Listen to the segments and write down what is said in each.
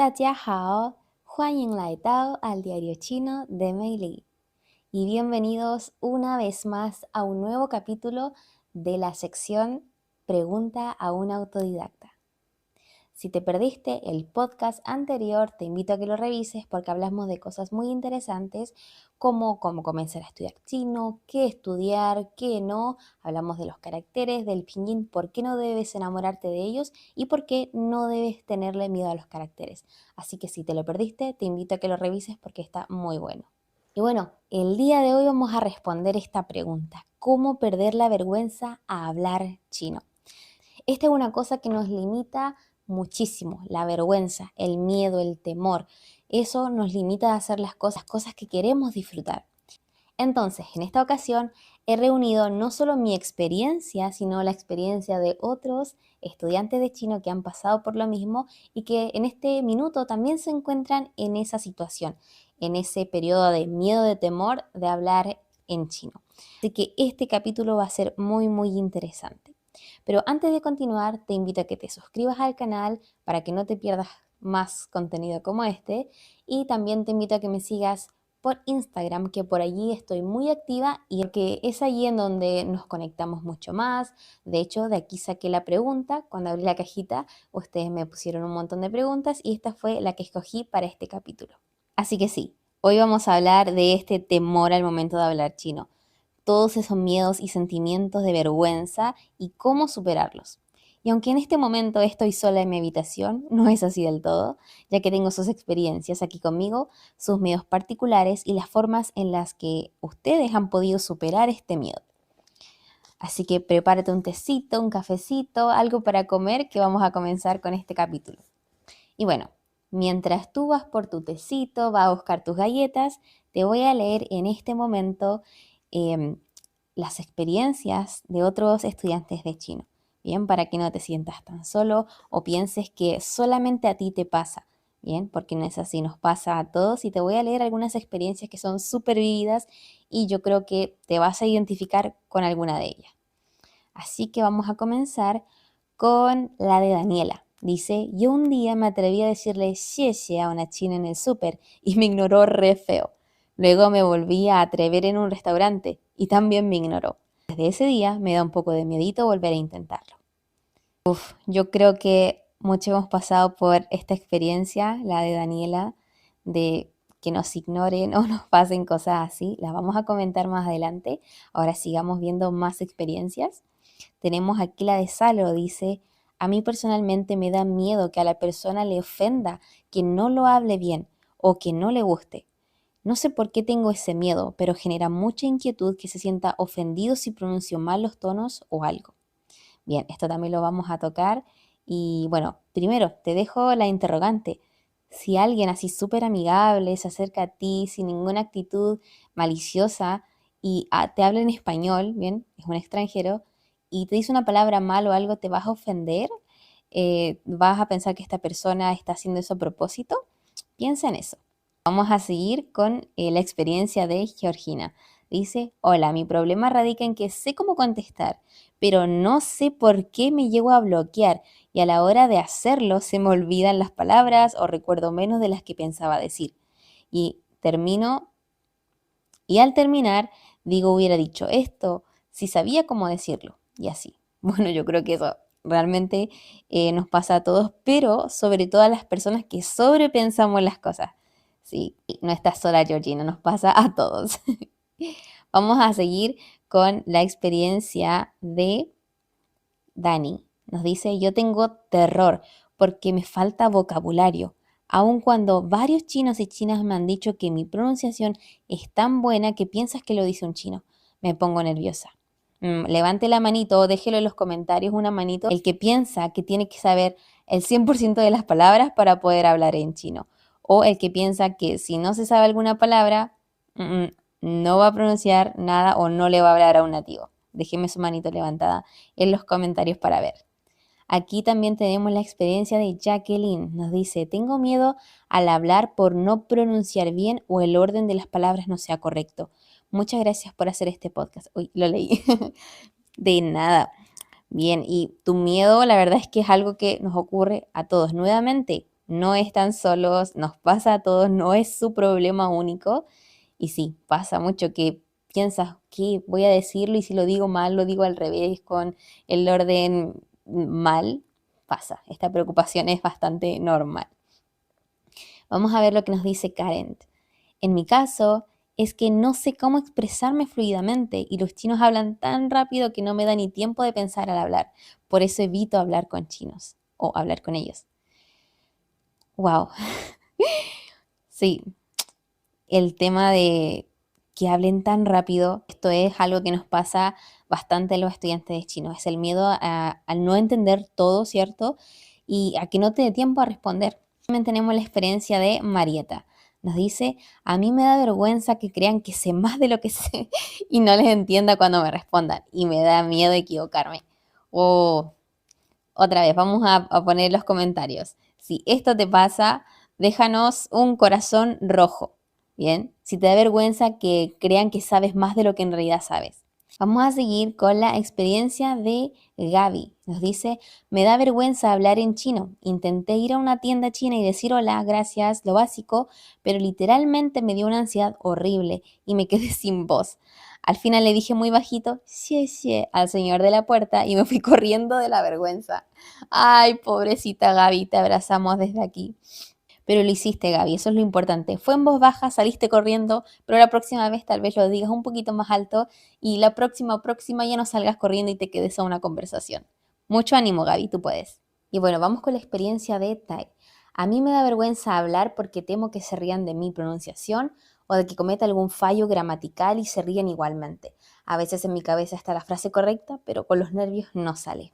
大家好，欢迎来到al diario chino de Meili y bienvenidos una vez más a un nuevo capítulo de la sección Pregunta a un autodidacta. Si te perdiste el podcast anterior, te invito a que lo revises porque hablamos de cosas muy interesantes como cómo comenzar a estudiar chino, qué estudiar, qué no. Hablamos de los caracteres, del pinyin, por qué no debes enamorarte de ellos y por qué no debes tenerle miedo a los caracteres. Así que si te lo perdiste, te invito a que lo revises porque está muy bueno. Y bueno, el día de hoy vamos a responder esta pregunta: ¿cómo perder la vergüenza a hablar chino? Esta es una cosa que nos limita muchísimo, la vergüenza, el miedo, el temor. Eso nos limita a hacer las cosas que queremos disfrutar. Entonces, en esta ocasión he reunido no solo mi experiencia, sino la experiencia de otros estudiantes de chino que han pasado por lo mismo y que en este minuto también se encuentran en esa situación, en ese periodo de miedo, de temor de hablar en chino. Así que este capítulo va a ser muy, muy interesante. Pero antes de continuar, te invito a que te suscribas al canal para que no te pierdas más contenido como este, y también te invito a que me sigas por Instagram, que por allí estoy muy activa y que es allí en donde nos conectamos mucho más. De hecho, de aquí saqué la pregunta. Cuando abrí la cajita, ustedes me pusieron un montón de preguntas y esta fue la que escogí para este capítulo. Así que sí, hoy vamos a hablar de este temor al momento de hablar chino, todos esos miedos y sentimientos de vergüenza y cómo superarlos. Y aunque en este momento estoy sola en mi habitación, no es así del todo, ya que tengo sus experiencias aquí conmigo, sus miedos particulares y las formas en las que ustedes han podido superar este miedo. Así que prepárate un tecito, un cafecito, algo para comer, que vamos a comenzar con este capítulo. Y bueno, mientras tú vas por tu tecito, vas a buscar tus galletas, te voy a leer en este momento las experiencias de otros estudiantes de chino. Bien, para que no te sientas tan solo o pienses que solamente a ti te pasa. Bien, porque no es así, nos pasa a todos y te voy a leer algunas experiencias que son súper vividas y yo creo que te vas a identificar con alguna de ellas. Así que vamos a comenzar con la de Daniela. Dice: yo un día me atreví a decirle xie a una china en el súper y me ignoró re feo. Luego me volví a atrever en un restaurante y también me ignoró. Desde ese día me da un poco de miedito volver a intentarlo. Yo creo que muchos hemos pasado por esta experiencia, la de Daniela, de que nos ignoren o nos pasen cosas así. Las vamos a comentar más adelante. Ahora sigamos viendo más experiencias. Tenemos aquí la de Salo, dice: a mí personalmente me da miedo que a la persona le ofenda, que no lo hable bien o que no le guste. No sé por qué tengo ese miedo, pero genera mucha inquietud que se sienta ofendido si pronuncio mal los tonos o algo. Bien, esto también lo vamos a tocar. Y bueno, primero te dejo la interrogante. Si alguien así súper amigable se acerca a ti sin ninguna actitud maliciosa y te habla en español, bien, es un extranjero, y te dice una palabra mal o algo, ¿te vas a ofender? ¿Vas a pensar que esta persona está haciendo eso a propósito? Piensa en eso. Vamos a seguir con la experiencia de Georgina. Dice: hola, mi problema radica en que sé cómo contestar, pero no sé por qué me llego a bloquear y a la hora de hacerlo se me olvidan las palabras o recuerdo menos de las que pensaba decir. Y al terminar digo: hubiera dicho esto, si sabía cómo decirlo, y así. Bueno, yo creo que eso realmente nos pasa a todos, pero sobre todo a las personas que sobrepensamos las cosas. Sí, no estás sola, Georgina, nos pasa a todos. Vamos a seguir con la experiencia de Dani. Nos dice: yo tengo terror porque me falta vocabulario, aun cuando varios chinos y chinas me han dicho que mi pronunciación es tan buena que piensas que lo dice un chino. Me pongo nerviosa. Levante la manito o déjelo en los comentarios una manito el que piensa que tiene que saber el 100% de las palabras para poder hablar en chino. O el que piensa que si no se sabe alguna palabra, no va a pronunciar nada o no le va a hablar a un nativo. Déjeme su manito levantada en los comentarios para ver. Aquí también tenemos la experiencia de Jacqueline. Nos dice: tengo miedo al hablar por no pronunciar bien o el orden de las palabras no sea correcto. Muchas gracias por hacer este podcast. Uy, lo leí. De nada. Bien, y tu miedo, la verdad es que es algo que nos ocurre a todos. Nuevamente, no están solos, nos pasa a todos, no es su problema único. Y sí, pasa mucho que piensas, ¿qué voy a decirlo? Y si lo digo mal, lo digo al revés, con el orden mal, pasa. Esta preocupación es bastante normal. Vamos a ver lo que nos dice Karen. En mi caso, es que no sé cómo expresarme fluidamente y los chinos hablan tan rápido que no me da ni tiempo de pensar al hablar. Por eso evito hablar con chinos o hablar con ellos. Wow, sí, el tema de que hablen tan rápido, esto es algo que nos pasa bastante a los estudiantes de chino. Es el miedo al no entender todo, ¿cierto? Y a que no te dé tiempo a responder. También tenemos la experiencia de Marieta. Nos dice, a mí me da vergüenza que crean que sé más de lo que sé y no les entienda cuando me respondan. Y me da miedo equivocarme. O otra vez, vamos a poner los comentarios. Si esto te pasa, déjanos un corazón rojo. Bien, si te da vergüenza que crean que sabes más de lo que en realidad sabes. Vamos a seguir con la experiencia de Gaby. Nos dice, me da vergüenza hablar en chino. Intenté ir a una tienda china y decir hola, gracias, lo básico, pero literalmente me dio una ansiedad horrible y me quedé sin voz. Al final le dije muy bajito, xie xie, al señor de la puerta y me fui corriendo de la vergüenza. Ay, pobrecita Gaby, te abrazamos desde aquí. Pero lo hiciste, Gaby, eso es lo importante. Fue en voz baja, saliste corriendo, pero la próxima vez tal vez lo digas un poquito más alto y la próxima ya no salgas corriendo y te quedes a una conversación. Mucho ánimo, Gaby, tú puedes. Y bueno, vamos con la experiencia de Tai. A mí me da vergüenza hablar porque temo que se rían de mi pronunciación o de que cometa algún fallo gramatical y se ríen igualmente. A veces en mi cabeza está la frase correcta, pero con los nervios no sale.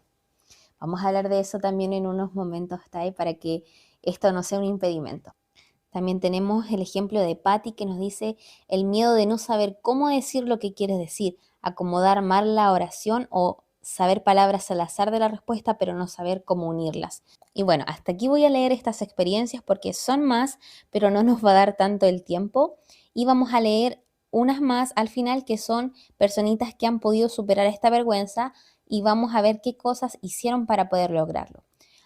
Vamos a hablar de eso también en unos momentos, Tai, para que esto no sea un impedimento. También tenemos el ejemplo de Patty que nos dice el miedo de no saber cómo decir lo que quieres decir, acomodar mal la oración o saber palabras al azar de la respuesta, pero no saber cómo unirlas. Y bueno, hasta aquí voy a leer estas experiencias porque son más, pero no nos va a dar tanto el tiempo. Y vamos a leer unas más al final que son personitas que han podido superar esta vergüenza y vamos a ver qué cosas hicieron para poder lograrlo.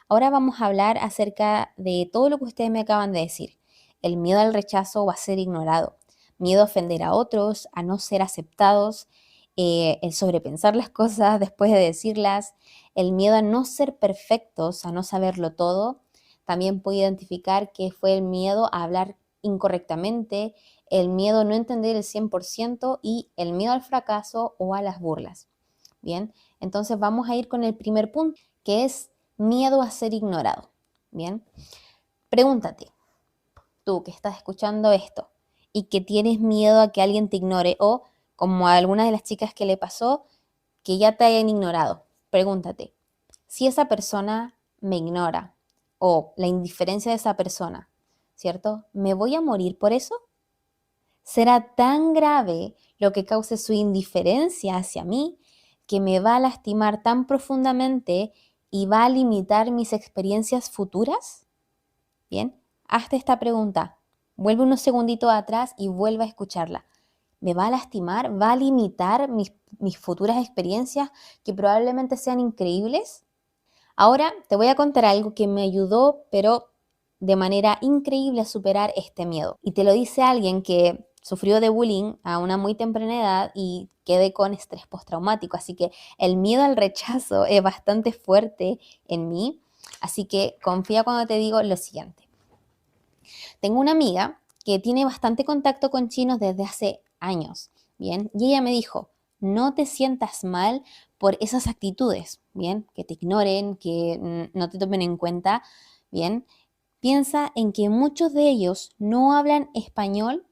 Ahora vamos a hablar acerca de todo lo que ustedes me acaban de decir. El miedo al rechazo o a ser ignorado, miedo a ofender a otros, a no ser aceptados, el sobrepensar las cosas después de decirlas, el miedo a no ser perfectos, a no saberlo todo. También puedo identificar que fue el miedo a hablar incorrectamente, el miedo a no entender el 100% y el miedo al fracaso o a las burlas. Bien, entonces vamos a ir con el primer punto, que es miedo a ser ignorado. Bien, pregúntate, tú que estás escuchando esto y que tienes miedo a que alguien te ignore o como a alguna de las chicas que le pasó, que ya te hayan ignorado. Pregúntate, si esa persona me ignora o la indiferencia de esa persona, ¿cierto? ¿Me voy a morir por eso? ¿Será tan grave lo que cause su indiferencia hacia mí que me va a lastimar tan profundamente y va a limitar mis experiencias futuras? Bien, hazte esta pregunta. Vuelve unos segunditos atrás y vuelve a escucharla. ¿Me va a lastimar? ¿Va a limitar mis futuras experiencias que probablemente sean increíbles? Ahora te voy a contar algo que me ayudó, pero de manera increíble a superar este miedo. Y te lo dice alguien que sufrió de bullying a una muy temprana edad y quedé con estrés postraumático. Así que el miedo al rechazo es bastante fuerte en mí. Así que confía cuando te digo lo siguiente. Tengo una amiga que tiene bastante contacto con chinos desde hace años, ¿bien? Y ella me dijo, no te sientas mal por esas actitudes, ¿bien? Que te ignoren, que no te tomen en cuenta, ¿bien? Piensa en que muchos de ellos no hablan español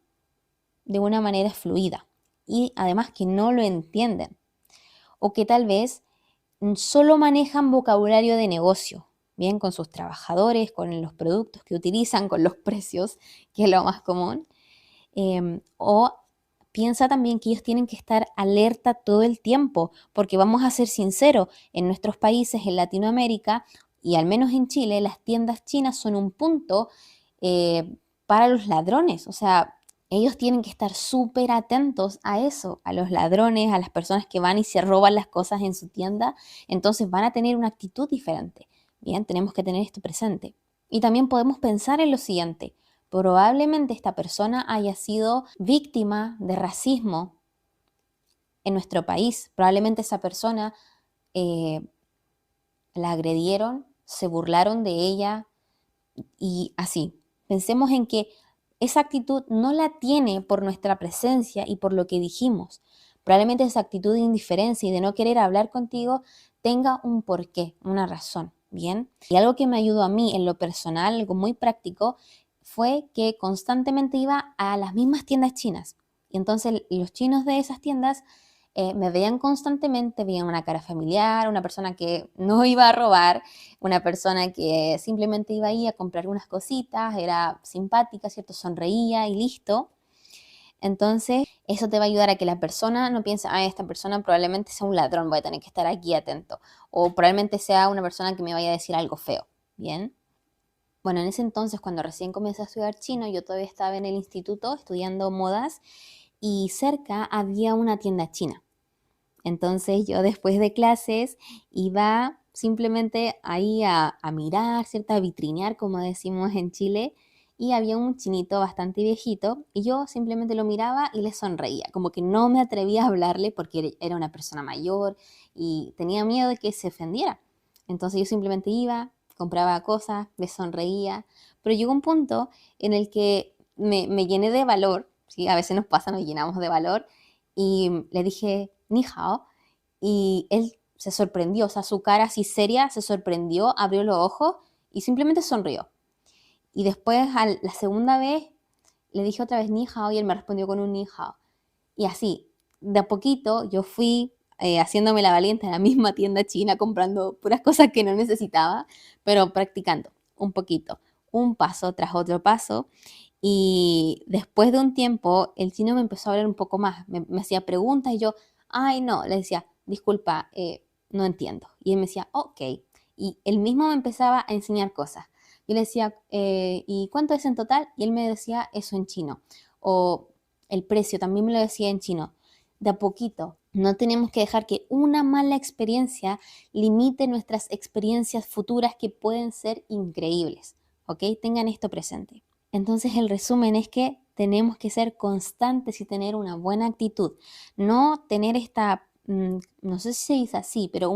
de una manera fluida y además que no lo entienden o que tal vez solo manejan vocabulario de negocio, bien, con sus trabajadores, con los productos que utilizan, con los precios, que es lo más común. O piensa también que ellos tienen que estar alerta todo el tiempo, porque vamos a ser sinceros, en nuestros países, en Latinoamérica, y al menos en Chile, las tiendas chinas son un punto para los ladrones. O sea, ellos tienen que estar súper atentos a eso, a los ladrones, a las personas que van y se roban las cosas en su tienda. Entonces van a tener una actitud diferente. Bien, tenemos que tener esto presente. Y también podemos pensar en lo siguiente: probablemente esta persona haya sido víctima de racismo en nuestro país. Probablemente esa persona eh, la agredieron, se burlaron de ella y así. Pensemos en que esa actitud no la tiene por nuestra presencia y por lo que dijimos. Probablemente esa actitud de indiferencia y de no querer hablar contigo tenga un porqué, una razón, ¿bien? Y algo que me ayudó a mí en lo personal, algo muy práctico, fue que constantemente iba a las mismas tiendas chinas. Y entonces los chinos de esas tiendas me veían constantemente, veían una cara familiar, una persona que no iba a robar, una persona que simplemente iba ahí a comprar unas cositas, era simpática, ¿cierto? Sonreía y listo. Entonces, eso te va a ayudar a que la persona no piense, ah, esta persona probablemente sea un ladrón, voy a tener que estar aquí atento. O probablemente sea una persona que me vaya a decir algo feo, ¿bien? Bueno, en ese entonces, cuando recién comencé a estudiar chino, yo todavía estaba en el instituto estudiando modas y cerca había una tienda china. Entonces yo después de clases iba simplemente ahí a mirar, ¿cierto? A vitrinear, como decimos en Chile, y había un chinito bastante viejito y yo simplemente lo miraba y le sonreía, como que no me atrevía a hablarle porque era una persona mayor y tenía miedo de que se ofendiera. Entonces yo simplemente iba, compraba cosas, le sonreía, pero llegó un punto en el que me llené de valor, ¿sí? A veces nos pasa, nos llenamos de valor y le dije, ni hao, y él se sorprendió, o sea, su cara así seria se sorprendió, abrió los ojos y simplemente sonrió. Y después, a la segunda vez, le dije otra vez ni hao y él me respondió con un ni hao. Y así, de a poquito, yo fui haciéndome la valiente en la misma tienda china, comprando puras cosas que no necesitaba, pero practicando un poquito, un paso tras otro paso. Y después de un tiempo, el chino me empezó a hablar un poco más, me hacía preguntas y yo, ay, no, le decía, disculpa, no entiendo. Y él me decía, ok. Y él mismo me empezaba a enseñar cosas. Yo le decía, ¿y cuánto es en total? Y él me decía eso en chino. O el precio también me lo decía en chino. De a poquito, no tenemos que dejar que una mala experiencia limite nuestras experiencias futuras que pueden ser increíbles. ¿Ok? Tengan esto presente. Entonces el resumen es que tenemos que ser constantes y tener una buena actitud. No tener esta, no sé si se dice así, pero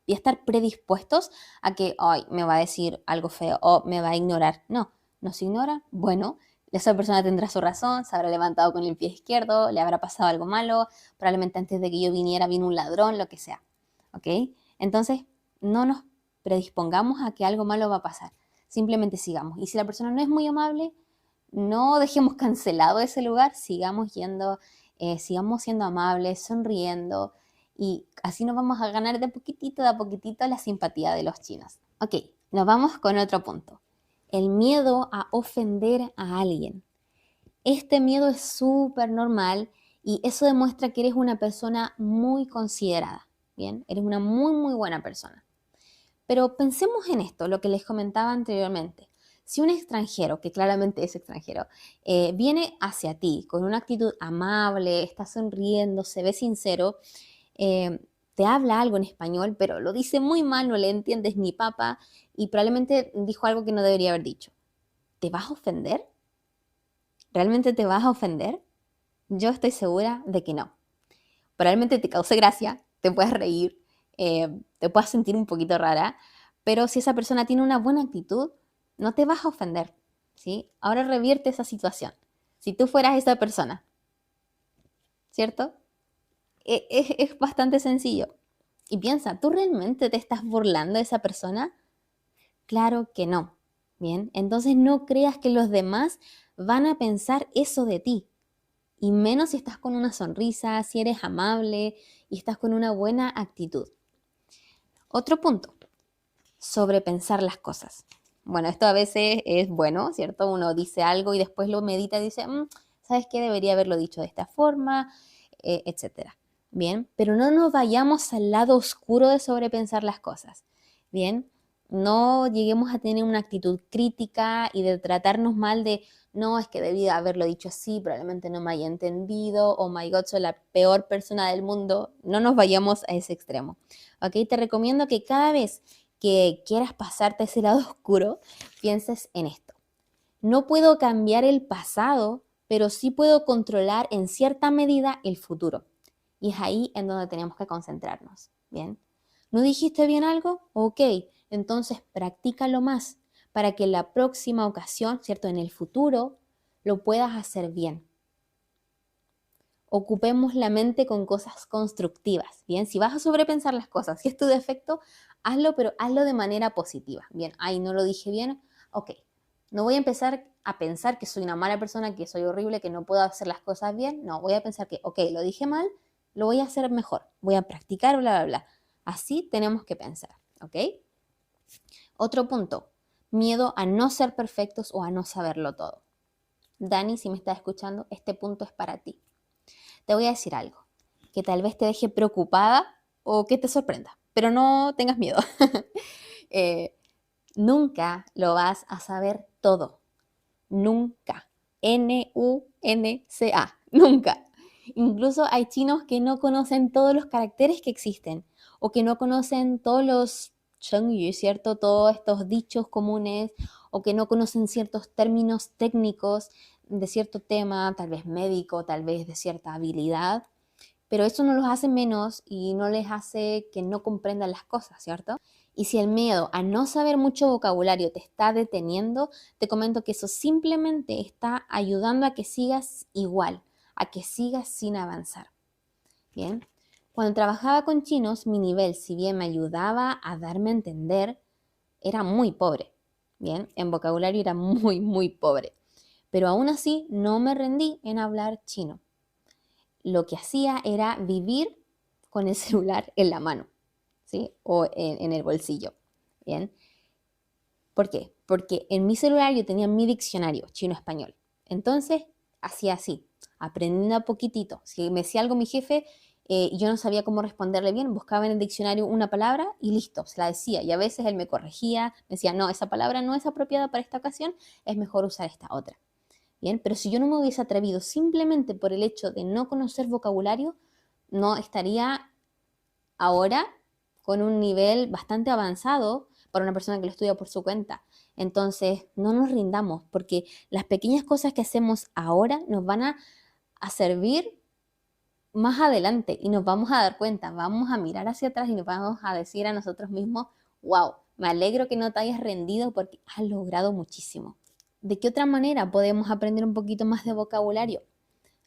y estar predispuestos a que, ay, me va a decir algo feo o me va a ignorar. No, nos ignora, bueno, esa persona tendrá su razón, se habrá levantado con el pie izquierdo, le habrá pasado algo malo, probablemente antes de que yo viniera vino un ladrón, lo que sea. ¿Ok? Entonces, no nos predispongamos a que algo malo va a pasar. Simplemente sigamos. Y si la persona no es muy amable, no dejemos cancelado ese lugar, sigamos yendo, sigamos siendo amables, sonriendo y así nos vamos a ganar de a poquitito la simpatía de los chinos. Ok, nos vamos con otro punto. El miedo a ofender a alguien. Este miedo es súper normal y eso demuestra que eres una persona muy considerada, ¿bien? Eres una muy, muy buena persona. Pero pensemos en esto, lo que les comentaba anteriormente. Si un extranjero, que claramente es extranjero, viene hacia ti con una actitud amable, está sonriendo, se ve sincero, eh, te habla algo en español, pero lo dice muy mal, no le entiendes ni papa y probablemente dijo algo que no debería haber dicho. ¿Te vas a ofender? ¿Realmente te vas a ofender? Yo estoy segura de que no. Probablemente te cause gracia, te puedas reír, te puedas sentir un poquito rara, pero si esa persona tiene una buena actitud, no te vas a ofender, ¿sí? Ahora revierte esa situación. Si tú fueras esa persona, ¿cierto? Es bastante sencillo. Y piensa, ¿tú realmente te estás burlando de esa persona? Claro que no. Bien, entonces no creas que los demás van a pensar eso de ti. Y menos si estás con una sonrisa, si eres amable y estás con una buena actitud. Otro punto, sobrepensar las cosas. Bueno, esto a veces es bueno, ¿cierto? Uno dice algo y después lo medita y dice, ¿sabes qué? Debería haberlo dicho de esta forma, etcétera. Bien, pero no nos vayamos al lado oscuro de sobrepensar las cosas. Bien, no lleguemos a tener una actitud crítica y de tratarnos mal de, no, es que debía haberlo dicho así, probablemente no me haya entendido, oh my God, soy la peor persona del mundo. No nos vayamos a ese extremo. ¿Ok? Te recomiendo que cada vez que quieras pasarte a ese lado oscuro, pienses en esto. No puedo cambiar el pasado, pero sí puedo controlar en cierta medida el futuro. Y es ahí en donde tenemos que concentrarnos. ¿Bien? ¿No dijiste bien algo? Ok, entonces practícalo más para que en la próxima ocasión, ¿cierto? En el futuro, lo puedas hacer bien. Ocupemos la mente con cosas constructivas, ¿bien? Si vas a sobrepensar las cosas, si es tu defecto, hazlo, pero hazlo de manera positiva, ¿bien? Ay, no lo dije bien, ok. No voy a empezar a pensar que soy una mala persona, que soy horrible, que no puedo hacer las cosas bien. No, voy a pensar que, ok, lo dije mal, lo voy a hacer mejor, voy a practicar, bla, bla, bla. Así tenemos que pensar, ¿ok? Otro punto, miedo a no ser perfectos o a no saberlo todo. Dani, si me estás escuchando, este punto es para ti. Te voy a decir algo que tal vez te deje preocupada o que te sorprenda, pero no tengas miedo. eh, Nunca lo vas a saber todo. Nunca. Nunca. Nunca. Incluso hay chinos que no conocen todos los caracteres que existen o que no conocen todos los chengyu, ¿cierto? Todos estos dichos comunes o que no conocen ciertos términos técnicos de cierto tema, tal vez médico, tal vez de cierta habilidad, pero eso no los hace menos y no les hace que no comprendan las cosas, ¿cierto? Y si el miedo a no saber mucho vocabulario te está deteniendo, te comento que eso simplemente está ayudando a que sigas igual, a que sigas sin avanzar. Bien, cuando trabajaba con chinos, mi nivel, si bien me ayudaba a darme a entender, era muy pobre. Bien, en vocabulario era muy, muy pobre. Pero aún así no me rendí en hablar chino. Lo que hacía era vivir con el celular en la mano, ¿sí? O en el bolsillo. Bien. ¿Por qué? Porque en mi celular yo tenía mi diccionario chino-español. Entonces, hacía así, aprendiendo a poquitito. Si me decía algo mi jefe y yo no sabía cómo responderle bien, buscaba en el diccionario una palabra y listo, se la decía. Y a veces él me corregía, me decía, no, esa palabra no es apropiada para esta ocasión, es mejor usar esta otra. Bien, pero si yo no me hubiese atrevido simplemente por el hecho de no conocer vocabulario, no estaría ahora con un nivel bastante avanzado para una persona que lo estudia por su cuenta. Entonces, no nos rindamos, porque las pequeñas cosas que hacemos ahora nos van a servir más adelante y nos vamos a dar cuenta, vamos a mirar hacia atrás y nos vamos a decir a nosotros mismos, wow, me alegro que no te hayas rendido porque has logrado muchísimo. ¿De qué otra manera podemos aprender un poquito más de vocabulario?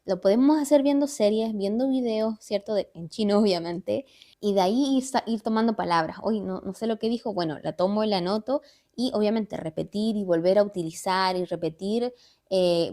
Lo podemos hacer viendo series, viendo videos, ¿cierto? En chino, obviamente, y de ahí ir tomando palabras. Hoy no sé lo que dijo, bueno, la tomo y la anoto, y obviamente repetir y volver a utilizar y repetir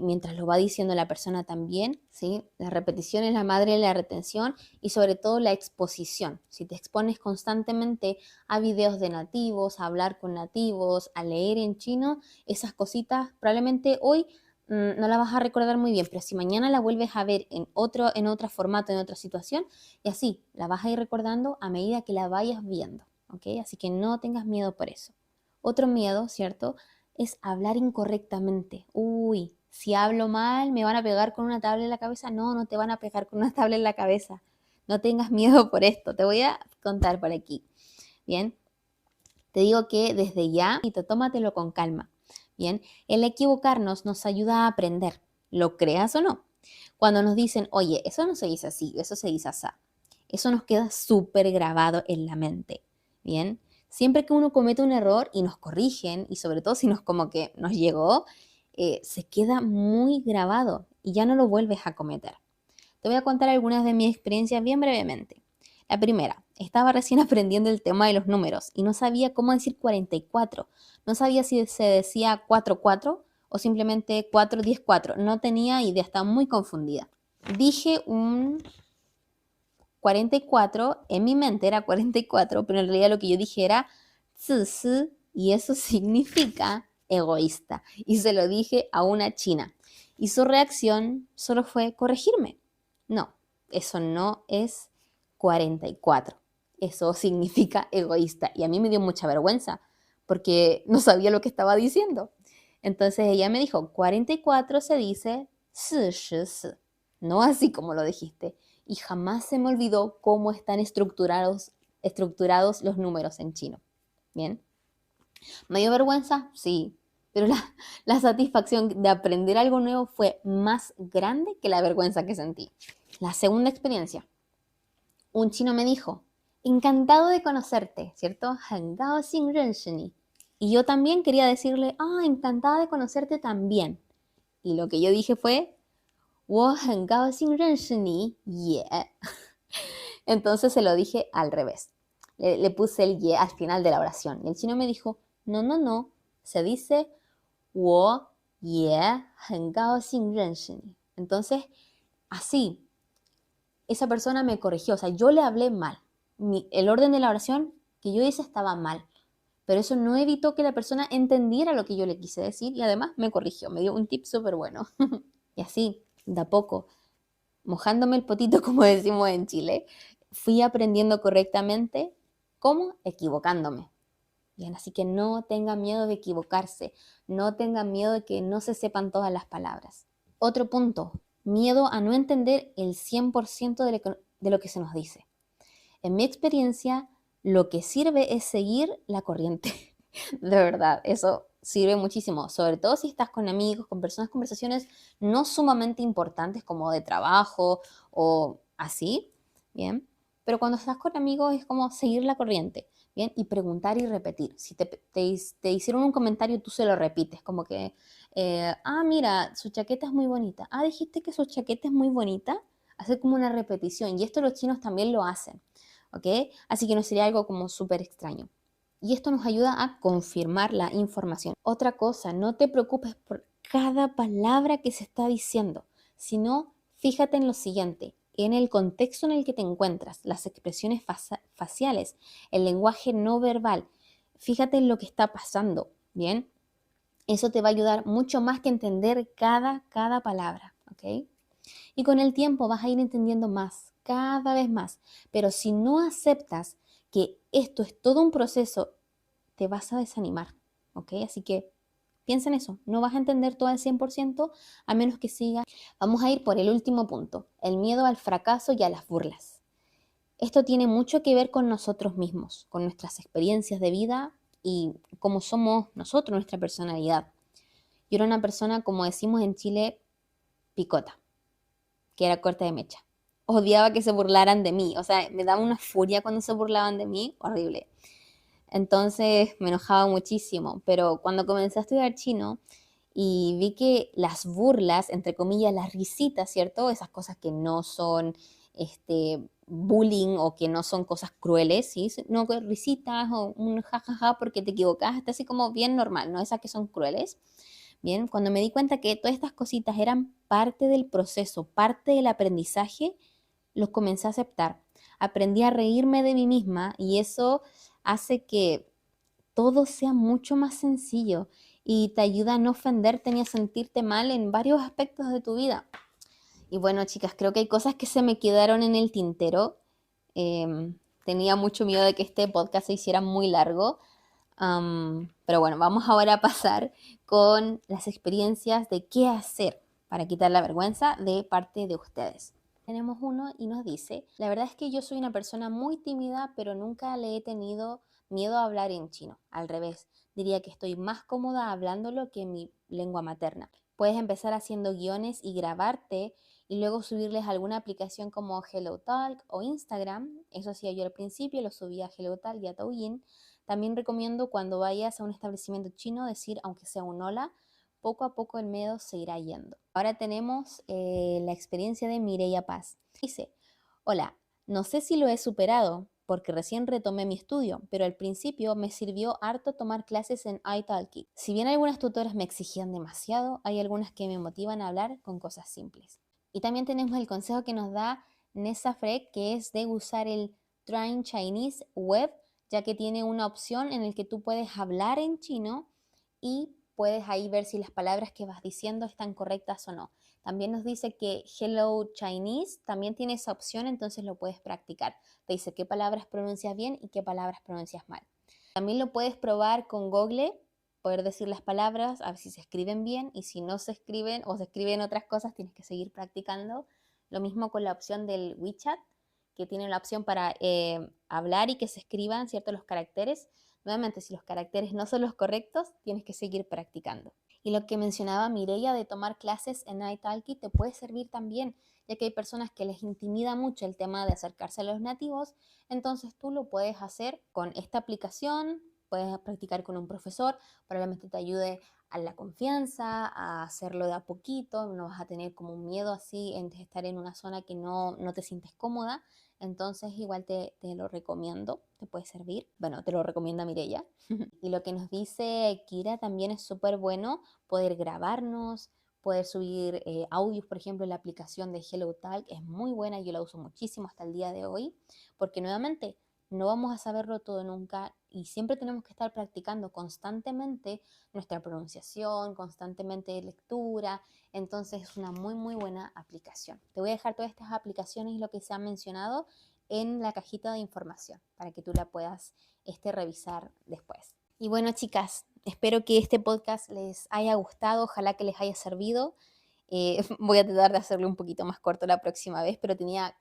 mientras lo va diciendo la persona también, ¿sí? La repetición es la madre de la retención y sobre todo la exposición. Si te expones constantemente a videos de nativos, a hablar con nativos, a leer en chino, esas cositas probablemente hoy no la vas a recordar muy bien, pero si mañana la vuelves a ver en otro formato, en otra situación, y así la vas a ir recordando a medida que la vayas viendo, ¿ok? Así que no tengas miedo por eso. Otro miedo, ¿cierto? Es hablar incorrectamente. Uy, si hablo mal, ¿me van a pegar con una tabla en la cabeza? No, no te van a pegar con una tabla en la cabeza. No tengas miedo por esto. Te voy a contar por aquí. Bien, te digo que desde ya, y tómatelo con calma. Bien, el equivocarnos nos ayuda a aprender, lo creas o no. Cuando nos dicen, oye, eso no se dice así, eso se dice así, eso nos queda súper grabado en la mente. Bien, siempre que uno comete un error y nos corrigen, y sobre todo si nos como que nos llegó, se queda muy grabado y ya no lo vuelves a cometer. Te voy a contar algunas de mis experiencias bien brevemente. La primera, estaba recién aprendiendo el tema de los números y no sabía cómo decir 44. No sabía si se decía 44 o simplemente 4 10 4. No tenía idea, estaba muy confundida. Dije un 44, en mi mente era 44, pero en realidad lo que yo dije era 自私 y eso significa egoísta. Y se lo dije a una china. Y su reacción solo fue corregirme. No, eso no es 44. Eso significa egoísta. Y a mí me dio mucha vergüenza porque no sabía lo que estaba diciendo. Entonces ella me dijo, 44 se dice 44, no así como lo dijiste. Y jamás se me olvidó cómo están estructurados los números en chino. Bien. ¿Me dio vergüenza? Sí, pero la satisfacción de aprender algo nuevo fue más grande que la vergüenza que sentí. La segunda experiencia, un chino me dijo, encantado de conocerte, ¿cierto? 很高兴认识你. Y yo también quería decirle, encantada de conocerte también. Y lo que yo dije fue, 我很高兴认识你也. Entonces se lo dije al revés. Le puse el ye al final de la oración. Y el chino me dijo, no, no, no. Se dice, 我也很高兴认识你. Entonces, así, esa persona me corrigió. O sea, yo le hablé mal. El orden de la oración que yo hice estaba mal. Pero eso no evitó que la persona entendiera lo que yo le quise decir y además me corrigió. Me dio un tip súper bueno. Y así, de a poco, mojándome el potito, como decimos en Chile, fui aprendiendo correctamente. ¿Cómo? Equivocándome. Bien, así que no tengan miedo de equivocarse, no tengan miedo de que no se sepan todas las palabras. Otro punto, miedo a no entender el 100% de lo que se nos dice. En mi experiencia, lo que sirve es seguir la corriente. De verdad, eso sirve muchísimo, sobre todo si estás con amigos, con personas, conversaciones no sumamente importantes como de trabajo o así, ¿bien? Pero cuando estás con amigos es como seguir la corriente, ¿bien? Y preguntar y repetir. Si te hicieron un comentario, tú se lo repites, como que, mira, su chaqueta es muy bonita. Dijiste que su chaqueta es muy bonita. Hacer como una repetición. Y esto los chinos también lo hacen, ¿ok? Así que no sería algo como súper extraño. Y esto nos ayuda a confirmar la información. Otra cosa, no te preocupes por cada palabra que se está diciendo, sino fíjate en lo siguiente, en el contexto en el que te encuentras, las expresiones faciales, el lenguaje no verbal. Fíjate en lo que está pasando, ¿bien? Eso te va a ayudar mucho más que entender cada palabra, ¿ok? Y con el tiempo vas a ir entendiendo más, cada vez más. Pero si no aceptas que esto es todo un proceso, te vas a desanimar, ¿ok? Así que piensa en eso, no vas a entender todo al 100% a menos que sigas. Vamos a ir por el último punto, el miedo al fracaso y a las burlas. Esto tiene mucho que ver con nosotros mismos, con nuestras experiencias de vida y cómo somos nosotros, nuestra personalidad. Yo era una persona, como decimos en Chile, picota, que era corta de mecha. Odiaba que se burlaran de mí, o sea, me daba una furia cuando se burlaban de mí, horrible. Entonces me enojaba muchísimo, pero cuando comencé a estudiar chino y vi que las burlas, entre comillas, las risitas, ¿cierto? Esas cosas que no son bullying o que no son cosas crueles, ¿sí? No, que risitas o un jajaja porque te equivocaste, así como bien normal, ¿no? Esas que son crueles. Bien, cuando me di cuenta que todas estas cositas eran parte del proceso, parte del aprendizaje, los comencé a aceptar. Aprendí a reírme de mí misma y eso hace que todo sea mucho más sencillo y te ayuda a no ofenderte ni a sentirte mal en varios aspectos de tu vida. Y bueno, chicas, creo que hay cosas que se me quedaron en el tintero. Tenía mucho miedo de que este podcast se hiciera muy largo. Pero bueno, vamos ahora a pasar con las experiencias de qué hacer para quitar la vergüenza de parte de ustedes. Tenemos uno y nos dice, la verdad es que yo soy una persona muy tímida, pero nunca le he tenido miedo a hablar en chino. Al revés, diría que estoy más cómoda hablándolo que en mi lengua materna. Puedes empezar haciendo guiones y grabarte y luego subirles a alguna aplicación como HelloTalk o Instagram. Eso hacía yo al principio, lo subía a HelloTalk y a Douyin. También recomiendo cuando vayas a un establecimiento chino decir, aunque sea un hola, poco a poco el miedo se irá yendo. Ahora tenemos la experiencia de Mireia Paz. Dice, hola, no sé si lo he superado porque recién retomé mi estudio, pero al principio me sirvió harto tomar clases en italki. Si bien algunas tutoras me exigían demasiado, hay algunas que me motivan a hablar con cosas simples. Y también tenemos el consejo que nos da Nessa Freck, que es de usar el Trying Chinese Web, ya que tiene una opción en la que tú puedes hablar en chino y puedes ahí ver si las palabras que vas diciendo están correctas o no. También nos dice que Hello Chinese también tiene esa opción, entonces lo puedes practicar. Te dice qué palabras pronuncias bien y qué palabras pronuncias mal. También lo puedes probar con Google, poder decir las palabras, a ver si se escriben bien y si no se escriben o se escriben otras cosas, tienes que seguir practicando. Lo mismo con la opción del WeChat, que tiene la opción para hablar y que se escriban, ¿cierto?, los caracteres. Nuevamente, si los caracteres no son los correctos, tienes que seguir practicando. Y lo que mencionaba Mireia de tomar clases en italki te puede servir también, ya que hay personas que les intimida mucho el tema de acercarse a los nativos, entonces tú lo puedes hacer con esta aplicación, puedes practicar con un profesor, probablemente te ayude a la confianza, a hacerlo de a poquito, no vas a tener como un miedo así en estar en una zona que no te sientes cómoda, entonces igual te lo recomiendo, te puede servir. Bueno, te lo recomienda Mireia. Y lo que nos dice Kira también es súper bueno poder grabarnos, poder subir audios, por ejemplo, en la aplicación de HelloTalk es muy buena, yo la uso muchísimo hasta el día de hoy, porque nuevamente no vamos a saberlo todo nunca y siempre tenemos que estar practicando constantemente nuestra pronunciación, constantemente lectura, entonces es una muy muy buena aplicación. Te voy a dejar todas estas aplicaciones y lo que se ha mencionado en la cajita de información para que tú la puedas revisar después. Y bueno, chicas, espero que este podcast les haya gustado, ojalá que les haya servido. Voy a tratar de hacerlo un poquito más corto la próxima vez, pero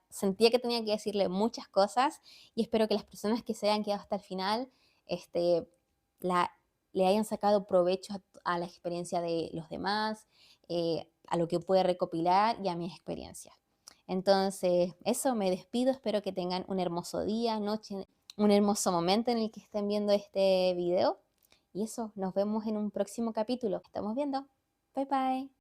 sentía que tenía que decirle muchas cosas y espero que las personas que se hayan quedado hasta el final este, la, le hayan sacado provecho a la experiencia de los demás, a lo que puede recopilar y a mi experiencia. Entonces, eso, me despido, espero que tengan un hermoso día, noche, un hermoso momento en el que estén viendo este video. Y eso, nos vemos en un próximo capítulo. Estamos viendo. Bye bye.